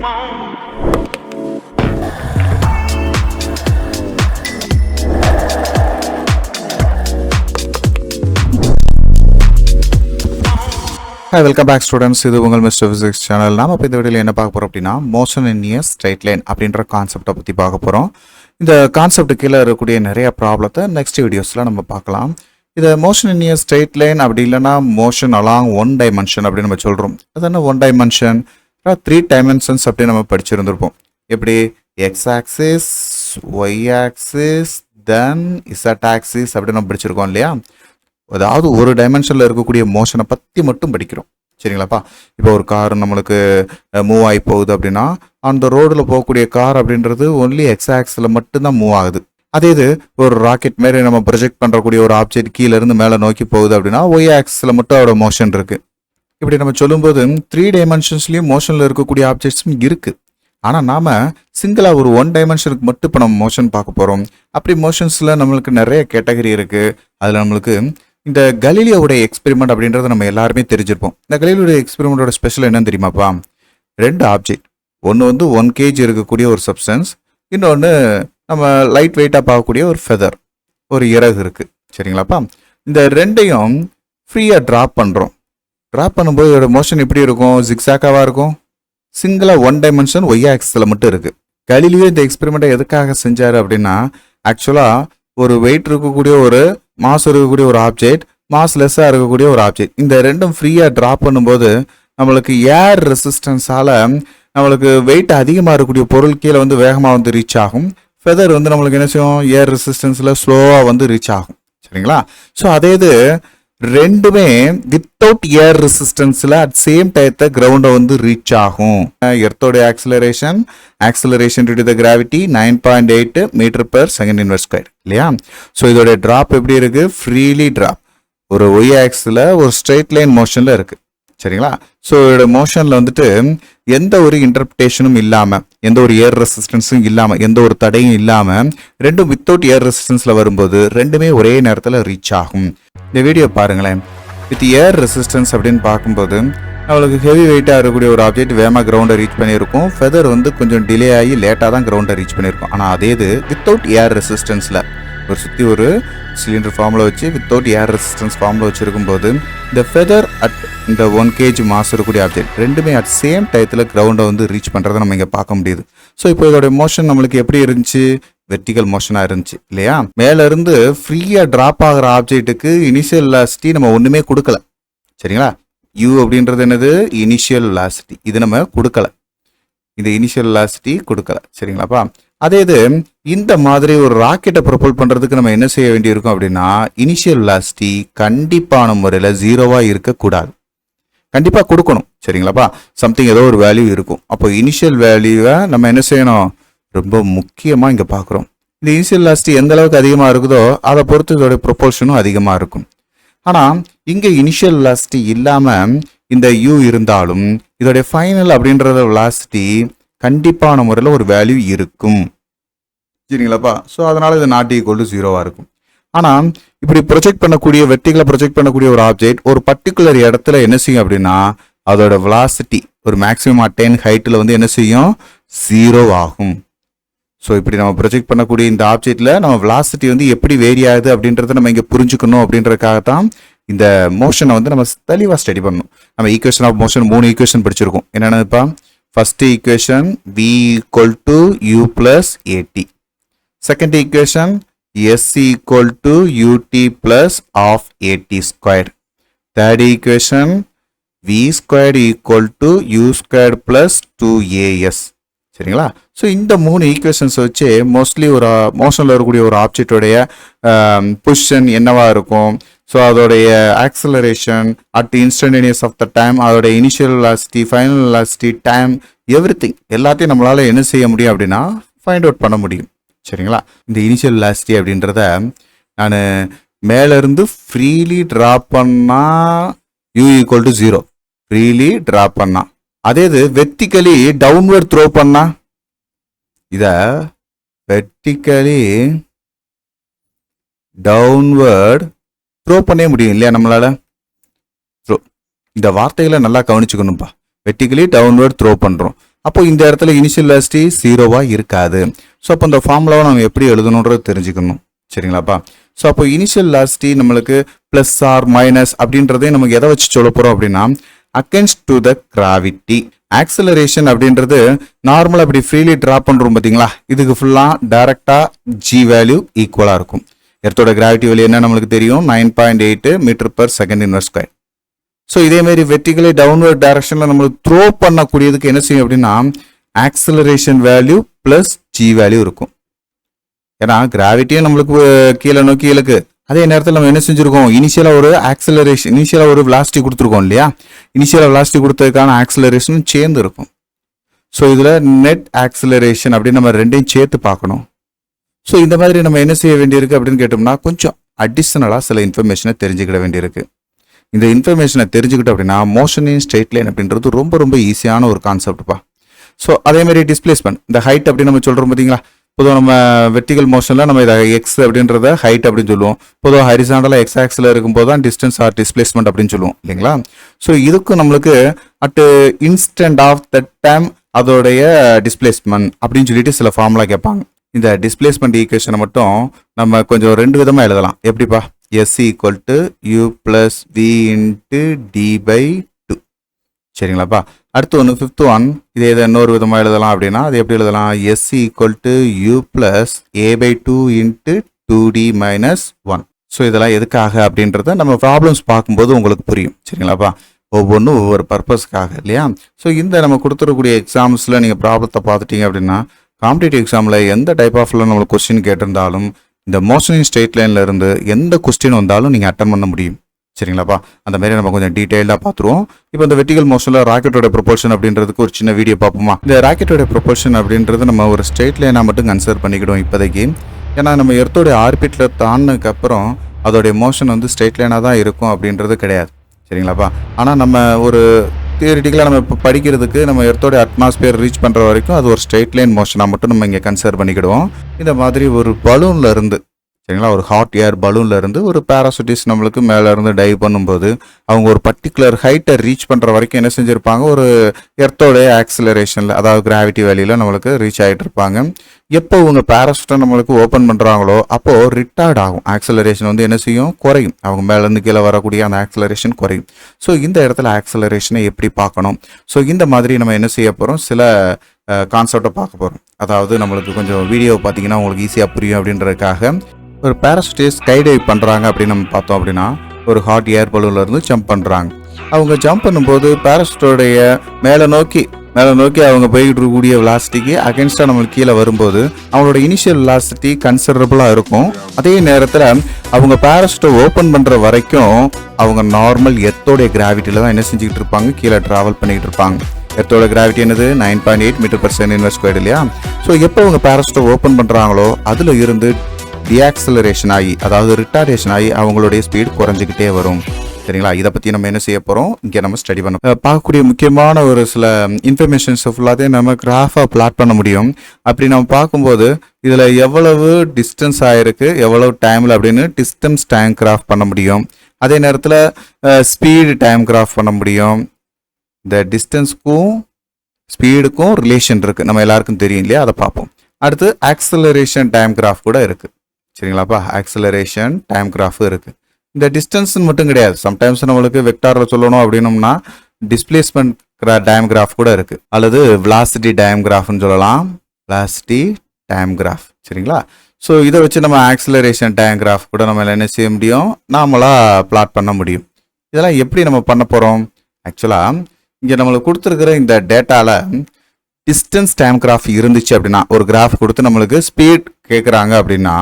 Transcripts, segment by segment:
Hi, welcome back students. இது உங்கள் mister physics channel. நாம இப்போ இந்த வீடியோவில் என்ன பார்க்க போகிறோம் அப்படின்னா மோஷன் இன் எ ஸ்ட்ரைட் லைன் அப்படின்ற கான்செப்டை பற்றி பார்க்க போகிறோம். இந்த கான்செப்ட் கீழே இருக்கக்கூடிய நிறைய ப்ராப்ளத்தை நெக்ஸ்ட் வீடியோஸில் நம்ம பார்க்கலாம். இதை மோஷன் இன் எ ஸ்ட்ரைட் லைன் அப்படி இல்லைனா மோஷன் அலாங் ஒன் டைமென்ஷன் அப்படின்னு நம்ம சொல்கிறோம். அது என்ன ஒன் டைமென்ஷன், 3 டைமென்ஷன்ஸ் அப்படின்னு நம்ம படிச்சிருந்திருப்போம். எப்படி எக்ஸ் ஆக்சிஸ், ஒய் ஆக்சிஸ், தென் இசட் ஆக்சிஸ் அப்படின்னு நம்ம படிச்சிருக்கோம் இல்லையா. அதாவது ஒரு டைமென்ஷனில் இருக்கக்கூடிய மோஷனை பற்றி மட்டும் படிக்கிறோம். சரிங்களாப்பா. இப்போ ஒரு கார் நம்மளுக்கு மூவ் ஆகி போகுது அப்படின்னா அந்த ரோடில் போகக்கூடிய கார் அப்படின்றது ஒன்லி எக்ஸ் ஆக்ஸில் மட்டும்தான் மூவ் ஆகுது. அதே இது ஒரு ராக்கெட் மாரி நம்ம ப்ரொஜெக்ட் பண்ணுறக்கூடிய ஒரு ஆப்ஜெக்ட் கீழேருந்து மேலே நோக்கி போகுது அப்படின்னா ஒய் ஆக்ஸில் மட்டும் அதோட மோஷன் இருக்குது. இப்படி நம்ம சொல்லும்போது 3 டைமென்ஷன்ஸ்லேயும் மோஷனில் இருக்கக்கூடிய ஆப்ஜெக்ட்ஸும் இருக்குது. ஆனால் நாம் சிங்கிளாக ஒரு 1 டைமென்ஷனுக்கு மட்டும் இப்போ நம்ம மோஷன் பார்க்க போகிறோம். அப்படி மோஷன்ஸில் நம்மளுக்கு நிறைய கேட்டகரி இருக்குது. அதில் நம்மளுக்கு இந்த கலீலியோவுடைய எக்ஸ்பெரிமெண்ட் அப்படின்றத நம்ம எல்லாருமே தெரிஞ்சிருப்போம். இந்த கலீலியோட எக்ஸ்பெரிமெண்டோட ஸ்பெஷல் என்னன்னு தெரியுமாப்பா? 2 ஆப்ஜெக்ட், ஒன்று வந்து 1 kg இருக்கக்கூடிய ஒரு சப்ஸ்டன்ஸ், இன்னொன்று நம்ம லைட் வெயிட்டாக பார்க்கக்கூடிய ஒரு ஃபெதர், ஒரு இறகு இருக்குது. சரிங்களாப்பா. இந்த ரெண்டையும் ஃப்ரீயாக ட்ராப் பண்ணுறோம். ட்ராப் பண்ணும்போது இதோட மோஷன் எப்படி இருக்கும்? ஜிக்ஸாக்காவாக இருக்கும். சிங்கிளாக 1 டைமென்ஷன் ஒய் ஆக்சிஸில் மட்டும் இருக்குது. கலீலியோ இந்த எக்ஸ்பெரிமெண்ட்டை எதுக்காக செஞ்சார் அப்படின்னா, ஆக்சுவலாக ஒரு வெயிட் இருக்கக்கூடிய ஒரு மாஸ் இருக்கக்கூடிய ஒரு ஆப்ஜெக்ட், மாஸ் லெஸ்ஸாக இருக்கக்கூடிய ஒரு ஆப்ஜெக்ட், இந்த ரெண்டும் ஃப்ரீயாக ட்ராப் பண்ணும்போது நம்மளுக்கு ஏர் ரெசிஸ்டன்ஸால் நம்மளுக்கு வெயிட் அதிகமாக இருக்கக்கூடிய பொருள் கீழே வந்து வேகமாக வந்து ரீச் ஆகும். ஃபெதர் வந்து நம்மளுக்கு என்ன செய்யும்? ஏர் ரெசிஸ்டன்ஸில் ஸ்லோவாக வந்து ரீச் ஆகும். சரிங்களா. ஸோ அதே இது ரெண்டுமே வித்தவுட் ஏர் ரெசிஸ்டன்ஸில் அட் சேம் டயத்தை கிரவுண்டை வந்து ரீச் ஆகும். எர்த்தோட acceleration due to the gravity 9.8 metre per second inverse square இல்லையா. ஸோ இதோட டிராப் எப்படி இருக்கு? Freely drop. ஒரு ஒய் ஆக்சில் ஒரு ஸ்ட்ரெயிட் லைன் மோஷனில் இருக்கு. சரிங்களா. ஸோ இதோட மோஷனில் வந்துட்டு எந்த ஒரு இன்டர்பிரேஷனும் இல்லாமல், எந்த ஒரு ஏர் ரெசிஸ்டன்ஸும் இல்லாமல், எந்த ஒரு தடையும் இல்லாமல் ரெண்டும் வித்தவுட் ஏர் ரெசிஸ்டன்ஸில் வரும்போது ரெண்டுமே ஒரே நேரத்தில் ரீச் ஆகும். இந்த வீடியோ பாருங்களேன். வித் ஏர் ரெசிஸ்டன்ஸ் அப்படின்னு பார்க்கும்போது நம்மளுக்கு ஹெவி வெயிட்டாக இருக்கக்கூடிய ஒரு ஆப்ஜெக்ட் வேகமாக கிரவுண்டை ரீச் பண்ணியிருக்கும். ஃபெதர் வந்து கொஞ்சம் டிலே ஆகி லேட்டாக தான் கிரவுண்டை ரீச் பண்ணியிருக்கும். ஆனால் அதே இது வித்தவுட் ஏர் ரெசிஸ்டன்ஸில் ஒரு சுற்றி ஒரு சிலிண்டர் ஃபார்மில் வச்சு வித்தவுட் ஏர் ரெசிஸ்டன்ஸ் ஃபார்மில் வச்சுருக்கும் போது இந்த ஃபெதர் அட் இந்த 1 kg மாஸ் இருக்கக்கூடிய ஆப்ஜெக்ட் ரெண்டுமே அட் சேம் டயத்தில் கிரவுண்டை வந்து ரீச் பண்ணுறதை நம்ம இங்கே பார்க்க முடியுது. ஸோ இப்போ இதோட மோஷன் நம்மளுக்கு எப்படி இருந்துச்சு? வெர்டிகல் மோஷனாக இருந்துச்சு இல்லையா. மேலேருந்து ஃப்ரீயாக ட்ராப் ஆகிற ஆப்ஜெக்ட்டுக்கு இனிஷியல் வெலாசிட்டி நம்ம ஒன்றுமே கொடுக்கல. சரிங்களா. யூ அப்படின்றது என்னது? Initial velocity. இது நம்ம கொடுக்கல, இது இனிஷியல் வெலாசிட்டி கொடுக்கல. சரிங்களாப்பா. அதே இது இந்த மாதிரி ஒரு ராக்கெட்டை ப்ரொபோல் பண்ணுறதுக்கு நம்ம என்ன செய்ய வேண்டியிருக்கும் அப்படின்னா, இனிஷியல் வெலாசிட்டி கண்டிப்பான முறையில் 0வாக இருக்கக்கூடாது, கண்டிப்பாக கொடுக்கணும். சரிங்களாப்பா. சம்திங் ஏதோ ஒரு வேல்யூ இருக்கும். அப்போ இனிஷியல் வேல்யூவை நம்ம என்ன செய்யணும்? ரொம்ப முக்கியமாக இங்கே பார்க்குறோம். இந்த இனிஷியல் வெலாசிட்டி எந்த அளவுக்கு அதிகமாக இருக்குதோ அதை பொறுத்து இதோட ப்ரொபோர்ஷனும் அதிகமாக இருக்கும். ஆனால் இங்கே இனிஷியல் வெலாசிட்டி இல்லாமல் இந்த யூ இருந்தாலும் இதோடைய ஃபைனல் அப்படின்றத வெலாசிட்டி கண்டிப்பான முறையில் ஒரு வேல்யூ இருக்கும். சரிங்களாப்பா. ஸோ அதனால் இது நாட் ஈக்குவல் டு 0வாக இருக்கும். ஆனால் இப்படி ப்ரொஜெக்ட் பண்ணக்கூடிய வெர்டிகலை ப்ரொஜெக்ட் பண்ணக்கூடிய ஒரு ஆப்ஜெக்ட் ஒரு பர்டிகுலர் இடத்துல என்ன செய்யும் அப்படின்னா அதோட வெலாசிட்டி ஒரு மேக்ஸிமம் அட்டைன் ஹைட்டில் வந்து என்ன செய்யும்? 0 ஆகும். ஸோ இப்படி நம்ம ப்ரொஜெக்ட் பண்ணக்கூடிய இந்த ஆப்ஜெக்டில் நம்ம வெலாசிட்டி வந்து எப்படி வேரி ஆகுது அப்படின்றத நம்ம இங்கே புரிஞ்சுக்கணும். அப்படின்றதுக்காக தான் இந்த மோஷனை வந்து நம்ம தெளிவாக ஸ்டடி பண்ணணும். நம்ம ஈக்குவேஷன் ஆஃப் மோஷன் 3 ஈக்குவேஷன் படிச்சிருக்கோம். என்னென்னப்பா? First equation v equal to u plus a t. Second equation s equal to ut plus half a t square. Third equation v square equal to u square plus 2as. சரிங்களா. So இந்த 3 equations வச்சு mostly ஒரு மோஷனில் இருக்கக்கூடிய ஒரு ஆப்ஜெக்டோடைய position என்னவா இருக்கும், so அதோடைய acceleration at instantaneous of the time, அதோடைய initial velocity, final velocity, time, everything எல்லாத்தையும் நம்மளால் என்ன செய்ய முடியும் அப்படின்னா ஃபைண்ட் அவுட் பண்ண முடியும். சரிங்களா. இந்த இனிஷியல் வெலாசிட்டி அப்படின்றத நான் மேலேருந்து ஃப்ரீலி ட்ராப் பண்ணால் you equal to 0, freely drop பண்ணால். அதே இது வெர்டிகலி டவுன்வர்ட் த்ரோ பண்ணா, இதை வெர்டிகலி டவுன்வர்ட் த்ரோ பண்ணவே முடியும் இல்லையா நம்மளால. த்ரோ இந்த வார்த்தைகளை நல்லா கவனிச்சுக்கணும்ப்பா. வெர்டிகலி டவுன்வர்ட் த்ரோ பண்ணுறோம். அப்போ இந்த இடத்துல இனிஷியல் வெலாசிட்டி 0வா இருக்காது. ஸோ அப்போ இந்த ஃபார்முலாவை நம்ம எப்படி எழுதணுன்றது தெரிஞ்சுக்கணும். சரிங்களாப்பா? ஸோ அப்போ இனிஷியல் வெலாசிட்டி நம்மளுக்கு ப்ளஸ் ஆர் மைனஸ் அப்படின்றதே நமக்கு எதை வச்சு சொல்ல போகிறோம் அப்படின்னா against to the gravity. Acceleration அப்படின்றது நார்மலாக இப்படி ஃப்ரீலி ட்ராப் பண்ணுறோம் பார்த்தீங்களா, இதுக்கு ஃபுல்லாக டைரெக்டாக ஜி வேல்யூ ஈக்குவலாக இருக்கும். எர்த்தோட கிராவிட்டி வேல்யூ என்ன நம்மளுக்கு தெரியும், 9.8 மீட்டர்/செகண்ட் இன்வெர்ஸ் ஸ்கொயர். ஸோ இதேமாரி வெர்டிகலி டவுன்வர்ட் டைரக்ஷனில் நம்மளுக்கு த்ரோ பண்ணக்கூடியதுக்கு என்ன செய்யும் அப்படின்னா acceleration value plus G value இருக்கும். ஏன்னா கிராவிட்டியும் நம்மளுக்கு கீழே நோக்கி இழுக்கு. அதே நேரத்தில் நம்ம என்ன செஞ்சுருக்கோம், இனிஷியலாக ஒரு ஆக்சலரேஷன், இனிஷியலாக ஒரு வெலாசிட்டி கொடுத்துருக்கோம் இல்லையா, இனிஷியலாக வெலாசிட்டி கொடுத்ததுக்கான ஆக்சலரேஷனும் சேர்ந்து இருக்கும். ஸோ இதில் நெட் ஆக்சலரேஷன் அப்படின்னு நம்ம ரெண்டையும் சேர்த்து பார்க்கணும். ஸோ இந்த மாதிரி நம்ம என்ன செய்ய வேண்டியிருக்கு அப்படின்னு கேட்டோம்னா கொஞ்சம் அடிஷ்னலாக சில இன்ஃபர்மேஷனை தெரிஞ்சுக்கிட வேண்டியிருக்கு. இந்த இன்ஃபர்மேஷனை தெரிஞ்சுக்கிட்டோம் அப்படின்னா மோஷன் இன் ஸ்ட்ரெயிட் லைன் அப்படின்றது ரொம்ப ரொம்ப ஈஸியான ஒரு கான்செப்ட்ப்பா. ஸோ அதேமாதிரி டிஸ்பிளேஸ்மெண்ட், இந்த ஹைட் அப்படின்னு நம்ம சொல்கிறோம் பார்த்தீங்களா, பொதுவாக நம்ம வெர்டிகல் மோஷனில் நம்ம இதை எக்ஸ் அப்படின்றத ஹைட் அப்படின்னு சொல்லுவோம். பொதுவாக ஹரிசாண்டலாக எக்ஸ் ஆக்ஸில் இருக்கும்போது தான் டிஸ்டன்ஸ் ஆர் டிஸ்பிளேஸ்மெண்ட் அப்படின்னு சொல்லுவோம் இல்லைங்களா. ஸோ இதுக்கும் நம்மளுக்கு at instant of the time அதோடைய டிஸ்பிளேஸ்மெண்ட் அப்படின்னு சொல்லிட்டு சில ஃபார்முலா கேட்பாங்க. இந்த டிஸ்பிளேஸ்மெண்ட் ஈக்குவேஷனை மட்டும் நம்ம கொஞ்சம் ரெண்டு விதமாக எழுதலாம். எப்படிப்பா, S equal to U plus V into D/2. சரிங்களாப்பா? அடுத்து ஒன்று ஃபிஃப்த் ஒன், இதே இதை இன்னொரு விதமாக எழுதலாம். அப்படின்னா அது எப்படி எழுதலாம், S equal to U plus A/2 into 2D minus 1. So இதெல்லாம் எதுக்காக அப்படின்றத நம்ம ப்ராப்ளம்ஸ் பார்க்கும்போது உங்களுக்கு புரியும். சரிங்களாப்பா? ஒவ்வொன்றும் ஒவ்வொரு பர்பஸ்க்காக இல்லையா. ஸோ இந்த நம்ம கொடுத்துருக்கூடிய எக்ஸாம்ஸில் நீங்கள் ப்ராப்ளத்தை பார்த்துட்டீங்க அப்படின்னா காம்படிட்டிவ் எக்ஸாமில் எந்த டைப் ஆஃப்ல நம்மளுக்கு கொஸ்டின் கேட்டிருந்தாலும் இந்த மோஷன் இன் ஸ்ட்ரெயிட் லைன்ல இருந்து எந்த கொஸ்டின் வந்தாலும் நீங்கள் அட்டன் பண்ண முடியும். சரிங்களாப்பா? அந்த மாதிரி நம்ம கொஞ்சம் டீட்டெயிலாக பார்த்துருவோம். இப்போ இந்த வெர்டிகல் மோஷனில் ராக்கெட்டோட ப்ரொபல்ஷன் அப்படின்றதுக்கு ஒரு சின்ன வீடியோ பார்ப்போமா. இந்த ராக்கெட்டோட ப்ரொபல்ஷன் அப்படின்றது நம்ம ஒரு ஸ்ட்ரெயிட் லைனாக மட்டும் கன்சிடர் பண்ணிக்கிடுவோம் இப்போதைக்கு. ஏன்னா நம்ம எர்த்தோடைய ஆர்பிட்டில் தாண்டினதுக்கு அப்புறம் அதோடைய மோஷன் வந்து ஸ்ட்ரெயிட் லைனாக தான் இருக்கும் அப்படின்றது கிடையாது. சரிங்களாப்பா? ஆனால் நம்ம ஒரு தியரிட்டிக்கலாக நம்ம இப்போ படிக்கிறதுக்கு நம்ம எர்த்தோட அட்மாஸ்பியர் ரீச் பண்ணுற வரைக்கும் அது ஒரு ஸ்ட்ரெயிட் லைன் மோஷனாக மட்டும் நம்ம இங்கே கன்சிடர் பண்ணிக்கிடுவோம். இந்த மாதிரி ஒரு பலூனில் இருந்து, சரிங்களா, ஒரு ஹாட் ஏர் பலூனில் இருந்து ஒரு பேராசூட்டிஸ்ட் நம்மளுக்கு மேலே இருந்து டைவ் பண்ணும்போது அவங்க ஒரு பர்டிகுலர் ஹைட்டை ரீச் பண்ணுற வரைக்கும் என்ன செஞ்சுருப்பாங்க, ஒரு எர்த்தோடைய ஆக்சிலரேஷனில் அதாவது கிராவிட்டி வேல்யூவில் நம்மளுக்கு ரீச் ஆகிட்டு இருப்பாங்க. எப்போ இவங்க பேராசூட்டை நம்மளுக்கு ஓப்பன் பண்ணுறாங்களோ அப்போது ரிட்டார்ட் ஆகும், ஆக்சிலரேஷன் வந்து என்ன செய்யும், குறையும். அவங்க மேலேருந்து கீழே வரக்கூடிய அந்த ஆக்சிலரேஷன் குறையும். ஸோ இந்த இடத்துல ஆக்சிலரேஷனை எப்படி பார்க்கணும், ஸோ இந்த மாதிரி நம்ம என்ன செய்ய போகிறோம், சில கான்செப்டை பார்க்க போகிறோம். அதாவது நம்மளுக்கு கொஞ்சம் வீடியோ பார்த்தீங்கன்னா உங்களுக்கு ஈஸியாக புரியும் அப்படின்றதுக்காக ஒரு பேராசூட்டிஸ்ட் ஸ்கை டைவ் பண்ணுறாங்க அப்படின்னு நம்ம பார்த்தோம் அப்படின்னா ஒரு ஹாட் ஏர் பலூன்லேருந்து ஜம்ப் பண்ணுறாங்க. அவங்க ஜம்ப் பண்ணும்போது பேராசூட்டோடைய மேலே நோக்கி அவங்க போய்கிட்டு இருக்கக்கூடிய வெலாசிட்டிக்கு அகென்ஸ்டாக நம்மளுக்கு கீழே வரும்போது அவங்களோட இனிஷியல் வெலாசிட்டி கன்சிடரபுளாக இருக்கும். அதே நேரத்தில் அவங்க பேராசூட்டை ஓப்பன் பண்ணுற வரைக்கும் அவங்க நார்மல் எர்த்தோடைய கிராவிட்டியில் தான் என்ன செஞ்சுக்கிட்டு இருப்பாங்க, கீழே ட்ராவல் பண்ணிக்கிட்டு இருப்பாங்க. எர்த்தோட கிராவிட்டி என்னது 9.8 மீட்டர்/செகண்ட் இன்வெர்ஸ் ஸ்கொயர் இல்லையா. ஸோ எப்போ அவங்க பேராசூட்டை ஓப்பன் பண்ணுறாங்களோ அதில் இருந்து டிஆக்சலரேஷன் ஆகி, அதாவது ரிட்டார்டேஷன் ஆகி அவங்களுடைய ஸ்பீட் குறைஞ்சிக்கிட்டே வரும். சரிங்களா? இதை பற்றி நம்ம என்ன செய்ய போகிறோம், இங்கே நம்ம ஸ்டடி பண்ண பார்க்கக்கூடிய முக்கியமான ஒரு சில இன்ஃபர்மேஷன்ஸ் ஃபுல்லாகவே நம்ம கிராஃபாக பிளாட் பண்ண முடியும். அப்படி நம்ம பார்க்கும்போது இதில் எவ்வளவு டிஸ்டன்ஸ் ஆகிருக்கு, எவ்வளவு டைமில் அப்படின்னு டிஸ்டன்ஸ் டைம் கிராஃப் பண்ண முடியும். அதே நேரத்தில் ஸ்பீடு டைம் கிராஃப் பண்ண முடியும். இந்த டிஸ்டன்ஸுக்கும் ஸ்பீடுக்கும் ரிலேஷன் இருக்குது, நம்ம எல்லாருக்கும் தெரியும் இல்லையா, அதை பார்ப்போம். அடுத்து ஆக்சலரேஷன் டைம் கிராஃப் கூட இருக்குது. சரிங்களாப்பா? ஆக்சலரேஷன் டைம் கிராஃப் இருக்குது. இந்த டிஸ்டன்ஸ் மட்டும் கிடையாது, சம்டைம்ஸ் நம்மளுக்கு வெக்டாரில் சொல்லணும் அப்படின்னோம்னா டிஸ்பிளேஸ்மெண்ட் டைம் கிராஃப் கூட இருக்குது, அல்லது வெலாசிட்டி டைம் கிராஃப்னு சொல்லலாம், வெலாசிட்டி டைம் கிராஃப். சரிங்களா? ஸோ இதை வச்சு நம்ம ஆக்சலரேஷன் டைம் கிராஃப் கூட நம்ம என்ன செய்ய முடியும், நாமளாக பிளாட் பண்ண முடியும். இதெல்லாம் எப்படி நம்ம பண்ண போகிறோம், ஆக்சுவலாக இங்கே நம்மளுக்கு கொடுத்துருக்கிற இந்த டேட்டாவில் டிஸ்டன்ஸ் டைம் கிராஃப் இருந்துச்சு அப்படின்னா, ஒரு கிராஃப் கொடுத்து நம்மளுக்கு ஸ்பீட் கேட்குறாங்க அப்படின்னா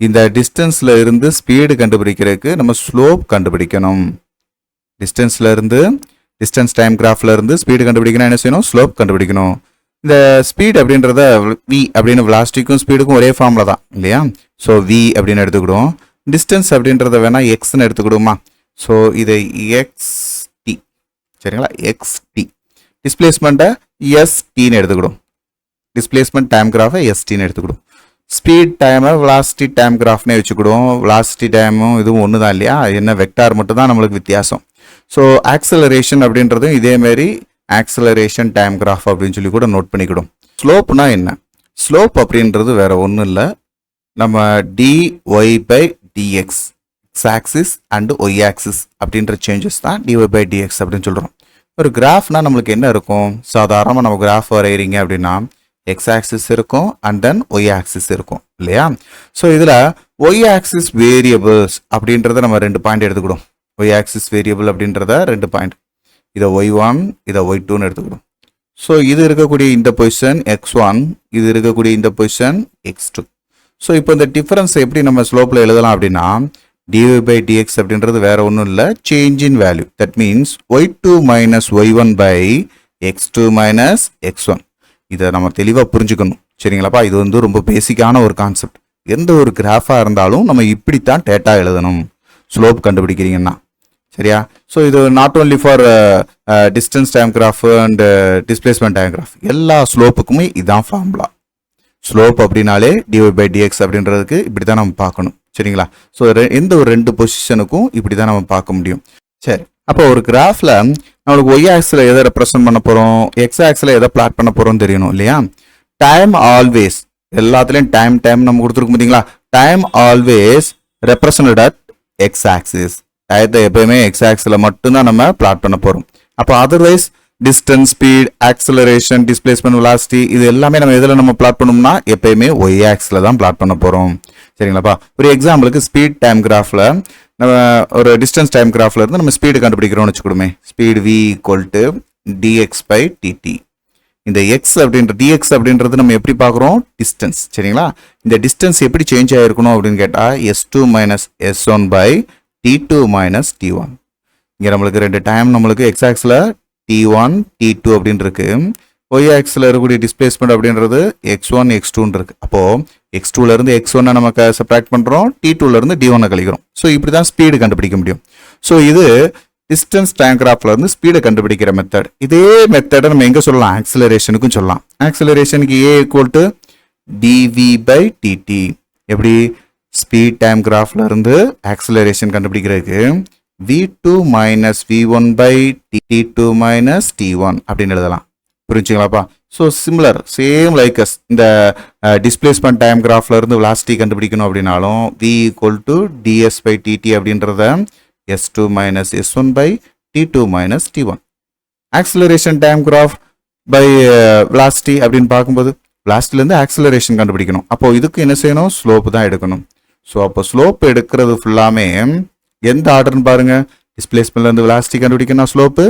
இந்த டிஸ்டன்ஸில் இருந்து ஸ்பீடு கண்டுபிடிக்கிறதுக்கு நம்ம ஸ்லோப் கண்டுபிடிக்கணும். டிஸ்டன்ஸ் டைம் கிராஃப்ல இருந்து ஸ்பீடு கண்டுபிடிக்கணும், என்ன செய்யணும், ஸ்லோப் கண்டுபிடிக்கணும். இந்த ஸ்பீட் அப்படின்றத வி அப்படின்னு வெலாசிட்டிக்கும் ஸ்பீடுக்கும் ஒரே ஃபார்ம்ல தான் இல்லையா. ஸோ வி அப்படின்னு எடுத்துக்கிடுவோம். டிஸ்டன்ஸ் அப்படின்றத வேணா எக்ஸ்ன்னு எடுத்துக்கிடுவோமா. ஸோ இதை எக்ஸ்டி, சரிங்களா, எக்ஸ்டி. டிஸ்பிளேஸ்மெண்ட்டை எஸ்டின்னு எடுத்துக்கிடும். டிஸ்பிளேஸ்மெண்ட் டைம் கிராஃபை எஸ்டின்னு எடுத்துக்கிடும். ஸ்பீட் டைமை வெலாசிட்டி டைம் கிராஃப்னே வச்சுக்கிடுவோம். வெலாசிட்டி டைமும் இதுவும் ஒன்று தான் இல்லையா, என்ன வெக்டார் மட்டும் தான் நம்மளுக்கு வித்தியாசம். ஸோ ஆக்சலரேஷன் அப்படின்றதும் இதேமாரி ஆக்சலரேஷன் டைம் கிராஃப் அப்படின்னு சொல்லி கூட நோட் பண்ணிக்கிடும். ஸ்லோப்னா என்ன? ஸ்லோப் அப்படின்றது வேற ஒன்றும் இல்லை, நம்ம dy by dx x axis and y axis அப்படின்ற சேஞ்சஸ் தான் dy by dx அப்படின்னு சொல்கிறோம். ஒரு கிராஃப்னா நம்மளுக்கு என்ன இருக்கும்? சாதாரணமாக நம்ம கிராஃப் வரைகிறீங்க அப்படின்னா x axis இருக்கும் அண்ட் தென் y axis இருக்கும் இல்லையா? ஸோ இதில் y axis வேரியபிள்ஸ் அப்படின்றத நம்ம 2 பாயிண்ட் எடுத்துக்கிடும். y axis வேரியபிள் அப்படின்றத 2 பாயிண்ட், இதை y1 இதை y2ன்னு எடுத்துக்கிடும். ஸோ இது இருக்கக்கூடிய இந்த பொசிஷன் x1, இது இருக்கக்கூடிய இந்த பொசிஷன் x2. ஸோ இப்போ இந்த டிஃபரன்ஸ் எப்படி நம்ம ஸ்லோப்பில் எழுதலாம் அப்படின்னா dy by dx அப்படின்றது வேற ஒன்றும் இல்லை, change in value. That means y2 minus y1 by x2 minus x1. இதை நம்ம தெளிவாக புரிஞ்சுக்கணும் சரிங்களாப்பா. இது வந்து ரொம்ப பேசிக்கான ஒரு கான்செப்ட். எந்த ஒரு கிராஃபாக இருந்தாலும் நம்ம இப்படித்தான் டேட்டா எழுதணும் ஸ்லோப் கண்டுபிடிக்கிறீங்கன்னா, சரியா? ஸோ இது not only for distance time graph and displacement time graph, எல்லா ஸ்லோப்புக்குமே இதுதான் ஃபார்முலா. ஸ்லோப் அப்படின்னாலே dy by dx அப்படின்றதுக்கு இப்படி தான் நம்ம பார்க்கணும் சரிங்களா? ஸோ எந்த ஒரு 2 பொசிஷனுக்கும் இப்படி தான் நம்ம பார்க்க முடியும். சரி, அப்போ ஒரு கிராஃபில் நம்மளுக்கு ஒய் ஆக்ஸில் எதை ரெப்ரசன்ட் பண்ண போகிறோம், எக்ஸ் ஆக்ஸில் எதை பிளாட் பண்ண போகிறோம்னு தெரியணும் இல்லையா? டைம் ஆல்வேஸ், எல்லாத்துலேயும் டைம் நம்ம கொடுத்துருக்கோம் பார்த்தீங்களா? Time always represented at X axis. டயத்தை எப்பயுமே எக்ஸ் ஆக்ஸில் மட்டும்தான் நம்ம பிளாட் பண்ண போகிறோம். அப்போ otherwise distance, speed, acceleration, displacement, velocity இது எல்லாமே நம்ம எதில் நம்ம பிளாட் பண்ணோம்னா எப்பயுமே ஒய் ஆக்ஸில் தான் பிளாட் பண்ண போகிறோம் சரிங்களாப்பா? ஒரு எக்ஸாம்பிளுக்கு ஸ்பீட் டைம் கிராஃபில் நம்ம ஒரு டிஸ்டன்ஸ் டைம் கிராஃபில் இருந்து நம்ம ஸ்பீடு கண்டுபிடிக்கிறோம்னு வச்சுக்கோமே. Speed v = dx by dt. இந்த எக்ஸ் அப்படின்ற dx அப்படின்றது நம்ம எப்படி பார்க்குறோம்? டிஸ்டன்ஸ் சரிங்களா? இந்த டிஸ்டன்ஸ் எப்படி சேஞ்ச் ஆகிருக்கணும் அப்படின்னு கேட்டால் s2 minus s1 by t2 minus t1. இங்கே நம்மளுக்கு 2 டைம் நம்மளுக்கு எக்ஸ் ஆக்ஸில் t1 t2 அப்படின்னு இருக்கு, y ஆக்ஸில் இருக்கக்கூடிய டிஸ்பிளேஸ்மெண்ட் அப்படின்றது x1 x2ன்னு இருக்கு. அப்போது x2லேருந்து x1 நமக்கு சப்ராக்ட் பண்ணுறோம், t2லேருந்து d1 கழிக்கிறோம். ஸோ இப்படி தான் ஸ்பீடு கண்டுபிடிக்க முடியும். ஸோ இது டிஸ்டன்ஸ் டைம் கிராஃப்லேருந்து ஸ்பீடை கண்டுபிடிக்கிற மெத்தட். இதே மெத்தடை நம்ம எங்கே சொல்லலாம்? ஆக்சிலரேஷனுக்கும் சொல்லலாம். ஆக்சிலரேஷனுக்கு a = dv by dt. எப்படி? ஸ்பீட் டைம் கிராஃப்லேருந்து ஆக்சிலரேஷன் கண்டுபிடிக்கிறதுக்கு v2 minus v1 by t2 minus t1 அப்படின்னு எழுதலாம். புரிஞ்சுங்களாப்பா? So similar same like as இந்த டிஸ்பிளேஸ்மெண்ட் டைம் கிராஃப்ல இருந்து வெலாசிட்டி கண்டுபிடிக்கணும் அப்படின்னாலும் v = ds by dt அப்படின்றத s2 minus s1 by t2 minus t1. Acceleration time graph by velocity அப்படின்னு பார்க்கும்போது வெலாசிட்டிலேருந்து ஆக்சிலரேஷன் கண்டுபிடிக்கணும். அப்போ இதுக்கு என்ன செய்யணும்? ஸ்லோப் தான் எடுக்கணும். ஸோ அப்போ ஸ்லோப் எடுக்கிறது ஃபுல்லாமே எந்த ஆர்டர்னு பாருங்க. டிஸ்பிளேஸ்மெண்ட்லேருந்து வெலாசிட்டி கண்டுபிடிக்கணும் ஸ்லோப்பு,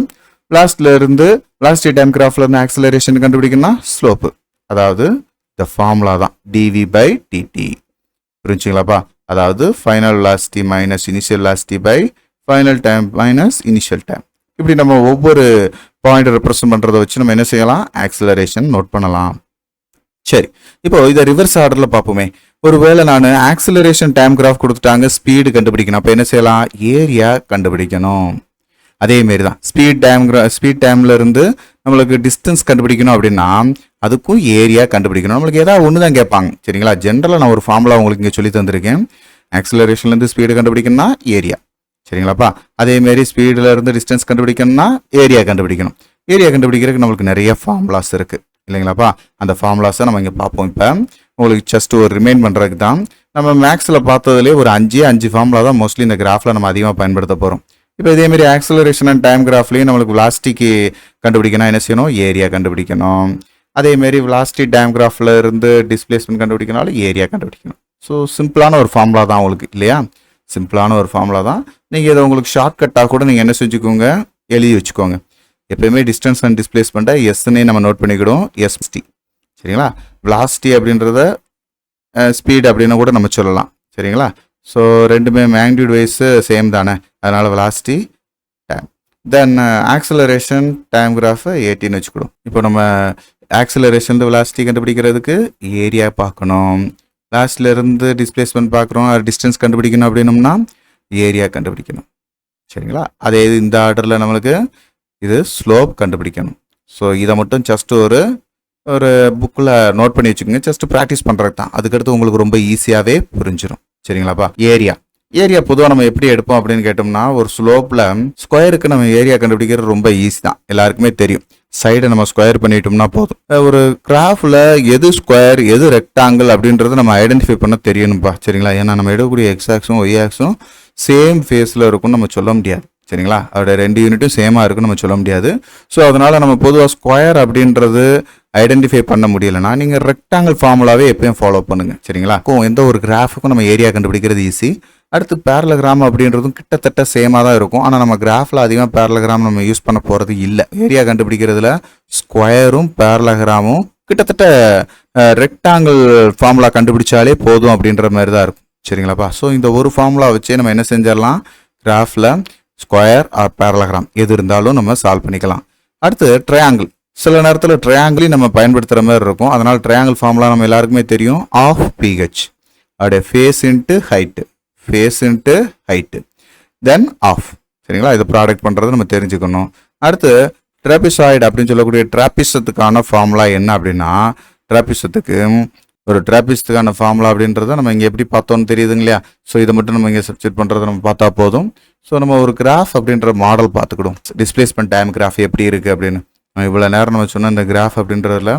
வெலாசிட்டிலேருந்து வெலாசிட்டி டைம் கிராஃப்ல இருந்து ஆக்சிலரேஷன் கண்டுபிடிக்கணும் ஸ்லோப்பு. அதாவது இந்த ஃபார்முலா தான் dv by dt. புரிஞ்சுங்களாப்பா? அதாவது final velocity minus initial velocity by final time minus initial time. இப்படி நம்ம ஒவ்வொரு பாயிண்ட் ரெப்ரசன்ட் பண்ணுறதை வச்சு நம்ம என்ன செய்யலாம்? ஆக்சிலரேஷன் நோட் பண்ணலாம். சரி, இப்போ இதை ரிவர்ஸ் ஆர்டரில் பார்ப்போமே. ஒருவேளை நான் ஆக்சிலரேஷன் டைம் கிராஃப் கொடுத்துட்டாங்க, ஸ்பீடு கண்டுபிடிக்கணும். அப்போ என்ன செய்யலாம்? ஏரியா கண்டுபிடிக்கணும். அதேமாரி தான் ஸ்பீட் டைம்ல இருந்து நம்மளுக்கு டிஸ்டன்ஸ் கண்டுபிடிக்கணும் அப்படின்னா அதுக்கும் ஏரியா கண்டுபிடிக்கணும். நம்மளுக்கு ஏதாவது ஒன்று தான் கேட்பாங்க சரிங்களா? ஜென்ரலாக நான் ஒரு ஃபார்முலா உங்களுக்கு இங்கே சொல்லி தந்திருக்கேன். ஆக்சிலரேஷன்லேருந்து ஸ்பீடு கண்டுபிடிக்கணும்னா ஏரியா சரிங்களாப்பா? அதேமாரி ஸ்பீடில் இருந்து டிஸ்டன்ஸ் கண்டுபிடிக்கணும்னா ஏரியா கண்டுபிடிக்கணும். ஏரியா கண்டுபிடிக்கிறதுக்கு நம்மளுக்கு நிறைய ஃபார்முலாஸ் இருக்குது இல்லைங்களாப்பா? அந்த ஃபார்முலாஸை நம்ம இங்கே பார்ப்போம். இப்போ உங்களுக்கு ஜஸ்ட் ஒரு ரிமைண்ட் பண்ணுறதுக்கு தான் நம்ம மேக்ஸில் பார்த்ததுலேயே ஒரு 5 ஃபார்முலா தான் மோஸ்ட்லி இந்த கிராஃபில் நம்ம அதிகமாக பயன்படுத்த போகிறோம். இப்போ இதேமாரி ஆக்சிலரேஷன் அண்ட் டைம் கிராஃப்லேயும் நம்மளுக்கு வெலாசிட்டிக்கு கண்டுபிடிக்கணும் என்ன செய்யணும்? ஏரியா கண்டுபிடிக்கணும். அதேமாரி வெலாசிட்டி டைம் கிராஃபில் இருந்து டிஸ்பிளேஸ்மெண்ட் கண்டுபிடிக்கனாலும் ஏரியா கண்டுபிடிக்கணும். ஸோ சிம்பிளான ஒரு ஃபார்முலா தான் உங்களுக்கு இல்லையா? சிம்பிளான ஒரு ஃபார்முலா தான். நீங்கள் இதை உங்களுக்கு ஷார்ட்கட்டாக கூட நீங்கள் என்ன செஞ்சுக்கோங்க? எழுதி வச்சுக்கோங்க. எப்பயுமே டிஸ்டன்ஸ் அண்ட் டிஸ்பிளேஸ்மெண்ட்டை எஸ்ன்னே நம்ம நோட் பண்ணிக்கிடுவோம், எஸ்டி சரிங்களா? வெலாசிட்டி அப்படின்றத ஸ்பீட் அப்படின்னு கூட நம்ம சொல்லலாம் சரிங்களா? ஸோ ரெண்டுமே மேக்னிடியூட் வைஸ் சேம் தானே, அதனால் வெலாசிட்டி டைம். தென் ஆக்சிலரேஷன் டைம் கிராஃபை 18 வச்சுக்கிடும். இப்போ நம்ம ஆக்சிலரேஷன் வெலாசிட்டி கண்டுபிடிக்கிறதுக்கு ஏரியா பார்க்கணும், வெலாசிட்டிலேருந்து டிஸ்பிளேஸ்மெண்ட் பார்க்குறோம், டிஸ்டன்ஸ் கண்டுபிடிக்கணும் அப்படின்னம்னா ஏரியா கண்டுபிடிக்கணும் சரிங்களா? அதே இந்த ஆர்டரில் நம்மளுக்கு இது ஸ்லோப் கண்டுபிடிக்கணும். ஸோ இதை மட்டும் ஜஸ்ட் ஒரு புக்கில் நோட் பண்ணி வச்சுக்கோங்க, ஜஸ்ட் ப்ராக்டிஸ் பண்ணுறது தான். அதுக்கடுத்து உங்களுக்கு ரொம்ப ஈஸியாகவே புரிஞ்சிடும் சரிங்களாப்பா? ஏரியா பொதுவாக நம்ம எப்படி எடுப்போம் அப்படின்னு கேட்டோம்னா ஒரு ஸ்லோப்பில் ஸ்கொயருக்கு நம்ம ஏரியா கண்டுபிடிக்கிறது ரொம்ப ஈஸி தான், எல்லாருக்குமே தெரியும். சைடை நம்ம ஸ்கொயர் பண்ணிட்டோம்னா போதும். ஒரு கிராஃபில் எது ஸ்கொயர் எது ரெக்டாங்கிள் அப்படின்றது நம்ம ஐடென்டிஃபை பண்ண தெரியணும்ப்பா. சரிங்களா? ஏன்னா நம்ம எடுக்கக்கூடிய எக்ஸ் ஆக்ஸும் ஒய் ஆக்ஸும் சேம் ஃபேஸில் இருக்கும்னு நம்ம சொல்ல முடியாது. சரிங்களா? அதோட 2 யூனிட்டும் சேமாக இருக்குன்னு நம்ம சொல்ல முடியாது. ஸோ அதனால் நம்ம பொதுவாக ஸ்கொயர் அப்படின்றது ஐடென்டிஃபை பண்ண முடியலைன்னா நீங்கள் ரெக்டாங்கிள் ஃபார்முலாவே எப்பயும் ஃபாலோ பண்ணுங்கள். சரிங்களா? எந்த ஒரு கிராஃபுக்கும் நம்ம ஏரியா கண்டுபிடிக்கிறது ஈஸி. அடுத்து பேரலகிராம் அப்படின்றதும் கிட்டத்தட்ட சேமாக தான் இருக்கும். ஆனால் நம்ம கிராஃபில் அதிகமாக பேரலகிராம் நம்ம யூஸ் பண்ண போகிறது இல்லை. ஏரியா கண்டுபிடிக்கிறதுல ஸ்கொயரும் பேரலகிராமும் கிட்டத்தட்ட ரெக்டாங்கிள் ஃபார்முலா கண்டுபிடிச்சாலே போதும் அப்படின்ற மாதிரி தான் இருக்கும். சரிங்களாப்பா? ஸோ இந்த ஒரு ஃபார்முலா வச்சே நம்ம என்ன செஞ்சிடலாம், கிராஃபில் ஸ்கொயர் ஆர் பேரலகிராம் எது இருந்தாலும் நம்ம சால்வ் பண்ணிக்கலாம். அடுத்து ட்ரையாங்கிள். சில நேரத்தில் ட்ரையாங்கிளையும் நம்ம பயன்படுத்துகிற மாதிரி இருக்கும். அதனால் ட்ரையாங்கிள் ஃபார்முலா நம்ம எல்லாருக்குமே தெரியும். ஆஃப் பிஹெச் அதோடைய base into height, base into height, then half. சரிங்களா? இது ப்ராடக்ட் பண்ணுறது நம்ம தெரிஞ்சுக்கணும். அடுத்து ட்ராபிசாய்டு அப்படின்னு சொல்லக்கூடிய ட்ராபிசத்துக்கான ஃபார்முலா என்ன அப்படின்னா, ட்ராபிசத்துக்கு ஒரு ட்ராபிசத்துக்கான ஃபார்முலா அப்படின்றத நம்ம இங்கே எப்படி பார்த்தோன்னு தெரியுதுங்க இல்லையா? ஸோ இதை மட்டும் நம்ம இங்கே சப்ஸ்டிட் பண்ணுறதை நம்ம பார்த்தா போதும். ஸோ நம்ம ஒரு கிராஃப் அப்படின்ற மாடல் பார்த்துக்கிடும். டிஸ்பிளேஸ்மெண்ட் டைம் கிராஃப் எப்படி இருக்குது அப்படின்னு. இவ்வளோ நேரம் நம்ம சொன்ன இந்த கிராஃப் அப்படின்றதுல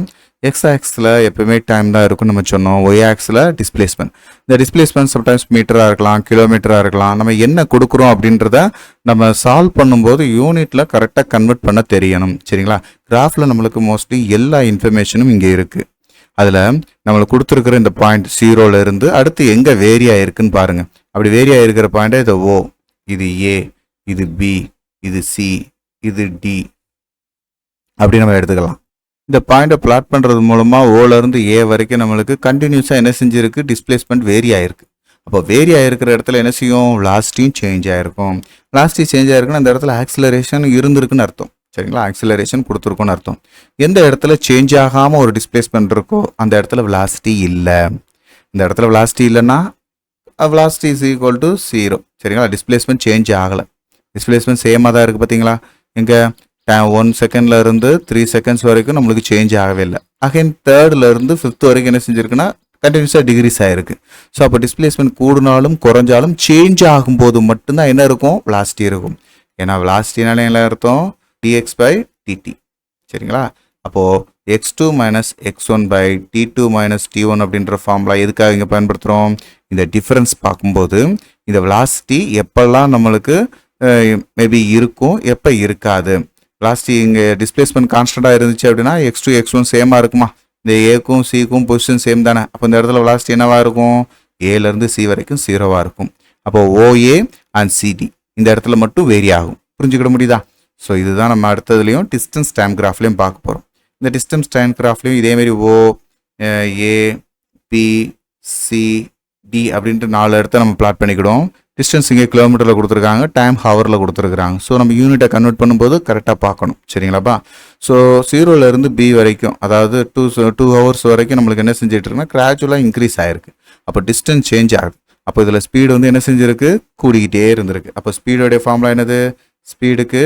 எக்ஸ் ஆக்ஸில் எப்பவுமே டைம் தான் இருக்குன்னு நம்ம சொன்னோம். Y axis displacement. இந்த டிஸ்பிளேஸ்மெண்ட் சம்டைம்ஸ் மீட்டராக இருக்கலாம், கிலோமீட்டராக இருக்கலாம். நம்ம என்ன கொடுக்குறோம் அப்படின்றத நம்ம சால்வ் பண்ணும்போது யூனிட்டில் கரெக்டாக கன்வெர்ட் பண்ண தெரியணும். சரிங்களா? கிராஃபில் நம்மளுக்கு மோஸ்ட்லி எல்லா இன்ஃபர்மேஷனும் இங்கே இருக்குது. அதில் நம்மளுக்கு கொடுத்துருக்குற இந்த பாயிண்ட் 0ல இருந்து அடுத்து எங்கே வேரி ஆகிருக்குன்னு பாருங்கள். அப்படி வேரி ஆகிருக்கிற பாயிண்ட்டை இது ஓ, இது ஏ, இது பி, இது சி, இது டி அப்படி நம்ம எடுத்துக்கலாம். இந்த பாயிண்ட்டை பிளாட் பண்ணுறது மூலமாக ஓலேருந்து ஏ வரைக்கும் நம்மளுக்கு கண்டினியூஸாக என்ன செஞ்சுருக்கு, டிஸ்பிளேஸ்மெண்ட் வேரி ஆகிருக்கு. அப்போ வேரி ஆகிருக்கிற இடத்துல என்ன செய்யும், வெலாசிட்டியும் சேஞ்ச் ஆகிருக்கும். வெலாசிட்டி சேஞ்ச் ஆகிருக்குன்னா அந்த இடத்துல ஆக்சிலரேஷன் இருந்திருக்குன்னு அர்த்தம். சரிங்களா? ஆக்சிலரேஷன் கொடுத்துருக்குன்னு அர்த்தம். எந்த இடத்துல சேஞ்ச் ஆகாமல் ஒரு டிஸ்பிளேஸ்மெண்ட் இருக்கோ அந்த இடத்துல வெலாசிட்டி இல்லை. இந்த இடத்துல வெலாசிட்டி இல்லைன்னா வெலாசிட்டி இஸ் ஈக்குவல் டு 0. சரிங்களா? டிஸ்பிளேஸ்மெண்ட் சேஞ்ச் ஆகலை, டிஸ்பிளேஸ்மெண்ட் சேமாக தான் இருக்குது. பார்த்தீங்களா? இங்கே 1 செகண்ட்ல இருந்து 3 செகண்ட்ஸ் வரைக்கும் நம்மளுக்கு சேஞ்ச் ஆகவே இல்லை. அகைன் 3ர்ட்ல இருந்து 5th வரைக்கும் என்ன செஞ்சிருக்குன்னா கண்டினியூஸாக டிகிரிஸ் ஆகிருக்கு. ஸோ அப்போ டிஸ்பிளேஸ்மெண்ட் கூடுனாலும் குறைஞ்சாலும் சேஞ்ச் ஆகும்போது மட்டும்தான் என்ன இருக்கும், வெலாசிட்டி இருக்கும். ஏன்னா வெலாசிட்டினால என்ன அர்த்தம், dx/dt. சரிங்களா? அப்போது x2 - x1 t2 - t1 அப்படின்ற ஃபார்முலா எதுக்காக இங்கே பயன்படுத்துகிறோம், இந்த டிஃபரன்ஸ் பார்க்கும்போது இந்த வெலாசிட்டி எப்பெல்லாம் நம்மளுக்கு மேபி இருக்கும், எப்போ இருக்காது. வெலாசிட்டி இங்கே டிஸ்பிளேஸ்மெண்ட் கான்ஸ்டண்ட்டாக இருந்துச்சு அப்படின்னா x2 x1 சேமாக இருக்குமா, இந்த ஏக்கும் சிக்கும் பொசிஷன் சேம் தானே. அப்போ இந்த இடத்துல வெலாசிட்டி என்னவாக இருக்கும், ஏலேருந்து சி வரைக்கும் 0வாக இருக்கும். அப்போது OA அண்ட் CD இந்த இடத்துல மட்டும் வேரி ஆகும். புரிஞ்சுக்கிட முடியுதா? ஸோ இதுதான் நம்ம அடுத்ததுலேயும் டிஸ்டன்ஸ் டைம் கிராஃப்லேயும் பார்க்க போகிறோம். இந்த டிஸ்டன்ஸ் டைம் கிராஃப்லேயும் இதேமாரி O, A, P, C, D அப்படின்ட்டு 4 இடத்த நம்ம பிளாட் பண்ணிக்கிடுவோம். டிஸ்டன்ஸ் இங்கே கிலோமீட்டரில் கொடுத்துருக்காங்க, டைம் ஹவரில் கொடுத்துருக்குறாங்க. ஸோ நம்ம யூனிட்டை கன்வெர்ட் பண்ணும்போது கரெக்டாக பார்க்கணும். சரிங்களாப்பா? ஸோ 0லேருந்து B வரைக்கும், அதாவது 2 ஹவர்ஸ் வரைக்கும் நம்மளுக்கு என்ன செஞ்சுட்டு இருக்குன்னா கிராஜுவலாக இன்க்ரீஸ் ஆகிருக்கு. அப்போ டிஸ்டன்ஸ் சேஞ்ச் ஆகுது. அப்போ இதில் ஸ்பீடு வந்து என்ன செஞ்சுருக்கு, கூடிக்கிட்டே இருந்திருக்கு. அப்போ ஸ்பீடோடைய ஃபார்முலா என்னது, ஸ்பீடுக்கு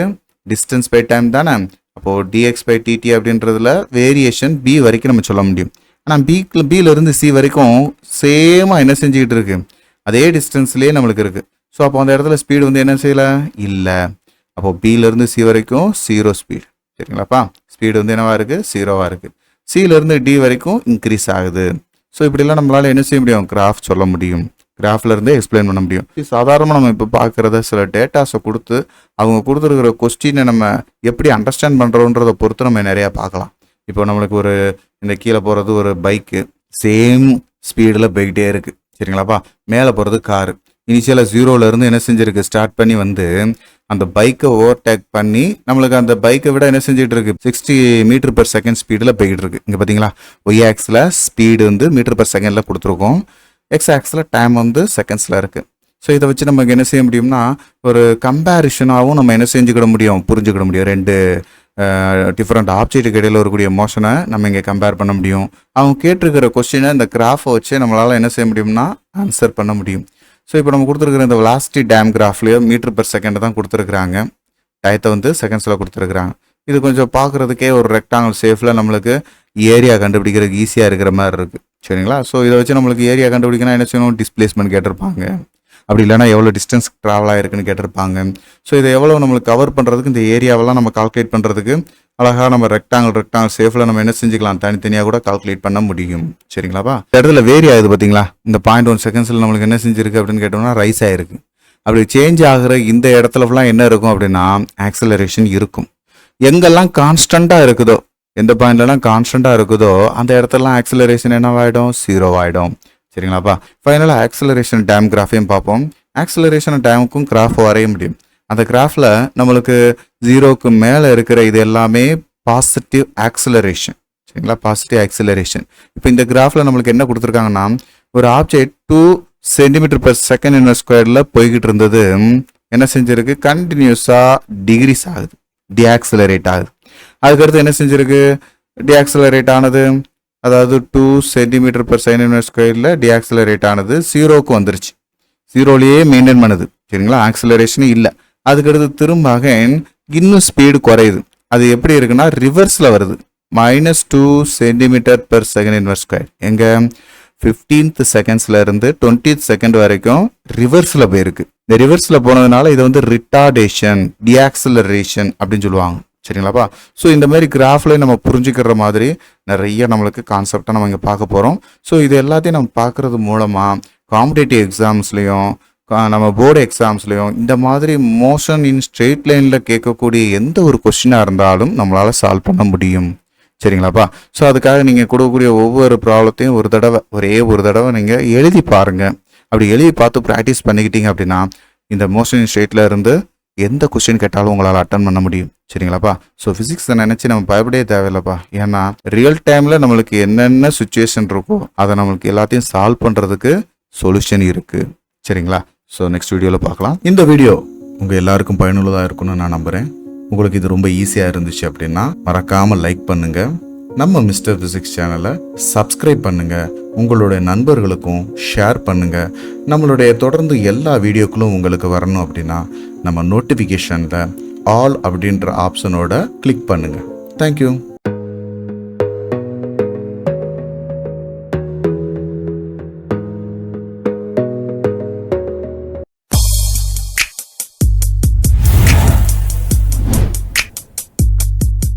டிஸ்டன்ஸ் பை டைம் தானே. அப்போது dx/dt அப்படின்றதுல வேரியேஷன் B வரைக்கும் நம்ம சொல்ல முடியும். ஆனால் பியிலேருந்து சி வரைக்கும் சேமாக என்ன செஞ்சுக்கிட்டு இருக்கு, அதே டிஸ்டன்ஸ்லேயே நம்மளுக்கு இருக்குது. ஸோ அப்போ அந்த இடத்துல ஸ்பீடு வந்து என்ன செய்யலை, இல்லை. அப்போது பியிலேருந்து சி வரைக்கும் 0 ஸ்பீடு. சரிங்களாப்பா? ஸ்பீடு வந்து என்னவா இருக்குது, 0வாக இருக்குது. சியிலேருந்து டி வரைக்கும் இன்க்ரீஸ் ஆகுது. ஸோ இப்படிலாம் நம்மளால் என்ன செய்ய முடியும், கிராஃப் சொல்ல முடியும். கிராஃபில் இருந்தே எக்ஸ்பிளைன் பண்ண முடியும். சாதாரணமாக நம்ம இப்போ பார்க்குறத சில டேட்டாஸை கொடுத்து அவங்க கொடுத்துருக்கிற கொஸ்டினை நம்ம எப்படி அண்டர்ஸ்டாண்ட் பண்ணுறோன்றதை பொறுத்து நம்ம நிறையா பார்க்கலாம். இப்போ நம்மளுக்கு ஒரு இந்த கீழே போகிறது ஒரு பைக்கு, சேம் ஸ்பீடில் போய்கிட்டே இருக்குது. சரிங்களாப்பா? மேலே போகிறது காரு. இனிஷியலாக 0லேருந்து என்ன செஞ்சுருக்கு, ஸ்டார்ட் பண்ணி வந்து அந்த பைக்கை ஓவர்டேக் பண்ணி நம்மளுக்கு அந்த பைக்கை விட என்ன செஞ்சுட்டு இருக்கு, 60 மீட்டர்/செகண்ட் ஸ்பீடில் போய்கிட்டு இருக்கு. இங்கே பார்த்தீங்களா, ஒய் ஆக்ஸில் ஸ்பீடு வந்து மீட்டர்/செகண்டில் கொடுத்துருக்கோம், எக்ஸ் ஆக்ஸில் டைம் வந்து செகண்ட்ஸில் இருக்குது. ஸோ இதை வச்சு நமக்கு என்ன செய்ய முடியும்னா ஒரு கம்பேரிஷனாகவும் நம்ம என்ன செஞ்சுக்கிட முடியும், புரிஞ்சுக்கிட முடியும். 2 டிஃப்ரெண்ட் ஆப்ஜெக்ட்டுக்கு இடையில் வரக்கூடிய மோஷனை நம்ம இங்கே கம்பேர் பண்ண முடியும். அவங்க கேட்டிருக்கிற கொஸ்டினை இந்த கிராஃபை வச்சு நம்மளால் என்ன செய்ய முடியும்னா ஆன்சர் பண்ண முடியும். ஸோ இப்போ நம்ம கொடுத்துருக்குற இந்த வெலாசிட்டி டேம் கிராஃப்லேயோ மீட்டர்/செகண்ட் தான் கொடுத்துருக்குறாங்க, டயத்தை வந்து செகண்ட்ஸில் கொடுத்துருக்குறாங்க. இது கொஞ்சம் பார்க்குறதுக்கே ஒரு ரெக்டாங்கிள் ஷேப்பில் நம்மளுக்கு ஏரியா கண்டுபிடிக்கிறதுக்கு ஈஸியாக இருக்கிற மாதிரி இருக்குது. சரிங்களா? ஸோ இதை வச்சு நம்மளுக்கு ஏரியா கண்டுபிடிக்கணும் என்ன செய்யணும், டிஸ்பிளேஸ்மெண்ட் கேட்டிருப்பாங்க, அப்படி இல்லைனா எவ்வளோ டிஸ்டன்ஸ் ட்ராவல் ஆகிருக்குன்னு கேட்டிருப்பாங்க. ஸோ இதை எவ்வளோ நம்மளுக்கு கவர் பண்ணுறதுக்கு இந்த ஏரியாவெல்லாம் நம்ம கால்குலேட் பண்ணுறதுக்கு அழகாக நம்ம ரெக்டாங்கிள் சேஃபில் நம்ம என்ன செஞ்சுக்கலாம், தனித்தனியாக கூட கால்குலேட் பண்ண முடியும். சரிங்களாப்பா? இந்த இடத்துல வேரி ஆகுது பார்த்தீங்களா, இந்த 0.1 செகண்ட்ஸில் நம்மளுக்கு என்ன செஞ்சிருக்கு அப்படின்னு கேட்டோம்னா ரைஸ் ஆகிருக்கு. அப்படி சேஞ்ச் ஆகிற இந்த இடத்துல ஃபுல்லாக என்ன இருக்கும் அப்படின்னா ஆக்சிலரேஷன் இருக்கும். எங்கெல்லாம் கான்ஸ்டண்ட்டாக இருக்குதோ, எந்த பாயிண்ட்லலாம் கான்ஸ்டண்ட்டாக இருக்குதோ அந்த இடத்துலலாம் ஆக்சிலரேஷன் என்னவாயிடும், 0 ஆகிடும். சரிங்களாப்பா? ஃபைனலாக ஆக்சிலரேஷன் டைம் கிராஃபையும் பார்ப்போம். ஆக்சிலரேஷன் டைமுக்கும் கிராஃப் வரைய முடியும். அந்த கிராஃபில் நம்மளுக்கு 0க்கு மேலே இருக்கிற இது எல்லாமே பாசிட்டிவ் ஆக்சிலரேஷன். சரிங்களா? Positive acceleration. இப்போ இந்த கிராஃபில் நம்மளுக்கு என்ன கொடுத்துருக்காங்கன்னா, ஒரு ஆப்ஜெக்ட் 2 cm/s² போய்கிட்டு இருந்தது என்ன செஞ்சிருக்கு, கண்டினியூஸாக டிகிரிஸ் ஆகுது, டிஆக்சிலரேட் ஆகுது. அதுக்கடுத்து என்ன செஞ்சிருக்கு, டிஆக்சிலரேட் ஆனது, அதாவது 2 cm/s² டிஆக்சிலரேட் ஆனது 0க்கு வந்துருச்சு. 0லேயே மெயின்டைன் பண்ணுது. சரிங்களா? ஆக்சிலரேஷனும் இல்லை. அதுக்கடுத்து திரும்ப இன்னும் ஸ்பீடு குறையுது. அது எப்படி இருக்குன்னா ரிவர்ஸில் வருது. -2 cm/s². எங்க 15th செகண்ட்ஸ்ல இருந்து 20th செகண்ட் வரைக்கும் ரிவர்ஸில் போயிருக்கு. இந்த ரிவர்ஸில் போனதுனால இது வந்து ரிட்டார்டேஷன், டிஆக்சிலரேஷன் அப்படின்னு சொல்லுவாங்க. சரிங்களாப்பா? ஸோ இந்த மாதிரி கிராஃபில் நம்ம புரிஞ்சுக்கிற மாதிரி நிறைய நம்மளுக்கு கான்செப்டை நம்ம இங்கே பார்க்க போகிறோம். ஸோ இது எல்லாத்தையும் நம்ம பார்க்குறது மூலமாக காம்படேட்டிவ் எக்ஸாம்ஸ்லையும் நம்ம போர்டு எக்ஸாம்ஸ்லையும் இந்த மாதிரி மோஷன் இன் ஸ்ட்ரெயிட் லைனில் கேட்கக்கூடிய எந்த ஒரு கொஸ்டினாக இருந்தாலும் நம்மளால் சால்வ் பண்ண முடியும். சரிங்களாப்பா? ஸோ அதுக்காக நீங்கள் கொடுக்கக்கூடிய ஒவ்வொரு ப்ராப்ளத்தையும் ஒரே ஒரு தடவை நீங்கள் எழுதி பாருங்கள். அப்படி எழுதி பார்த்து ப்ராக்டிஸ் பண்ணிக்கிட்டீங்க அப்படின்னா இந்த மோஷன் இன் ஸ்ட்ரெயிட்டில் இருந்து எந்த கொஸ்டின் கேட்டாலும் உங்களால் அட்டன் பண்ண முடியும். சரிங்களாப்பா? ஸோ ஃபிசிக்ஸை நினச்சி நம்ம பயப்படவே தேவையில்லைப்பா. ஏன்னா ரியல் டைமில் நம்மளுக்கு என்னென்ன சுச்சுவேஷன் இருக்கோ அதை நம்மளுக்கு எல்லாத்தையும் சால்வ் பண்ணுறதுக்கு சொல்யூஷன் இருக்குது. சரிங்களா? ஸோ நெக்ஸ்ட் வீடியோவில் பார்க்கலாம். இந்த வீடியோ உங்கள் எல்லாருக்கும் பயனுள்ளதாக இருக்கும்னு நான் நம்புகிறேன். உங்களுக்கு இது ரொம்ப ஈஸியாக இருந்துச்சு அப்படின்னா மறக்காமல் லைக் பண்ணுங்கள். நம்ம மிஸ்டர் ஃபிசிக்ஸ் சேனலை சப்ஸ்கிரைப் பண்ணுங்கள். உங்களுடைய நண்பர்களுக்கும் ஷேர் பண்ணுங்கள். நம்மளுடைய தொடர்ந்து எல்லா வீடியோக்களும் உங்களுக்கு வரணும் அப்படின்னா நம்ம நோட்டிஃபிகேஷனில் ஆல் அப்படின்ற ஆப்ஷனோட கிளிக் பண்ணுங்கள். தேங்க்யூ.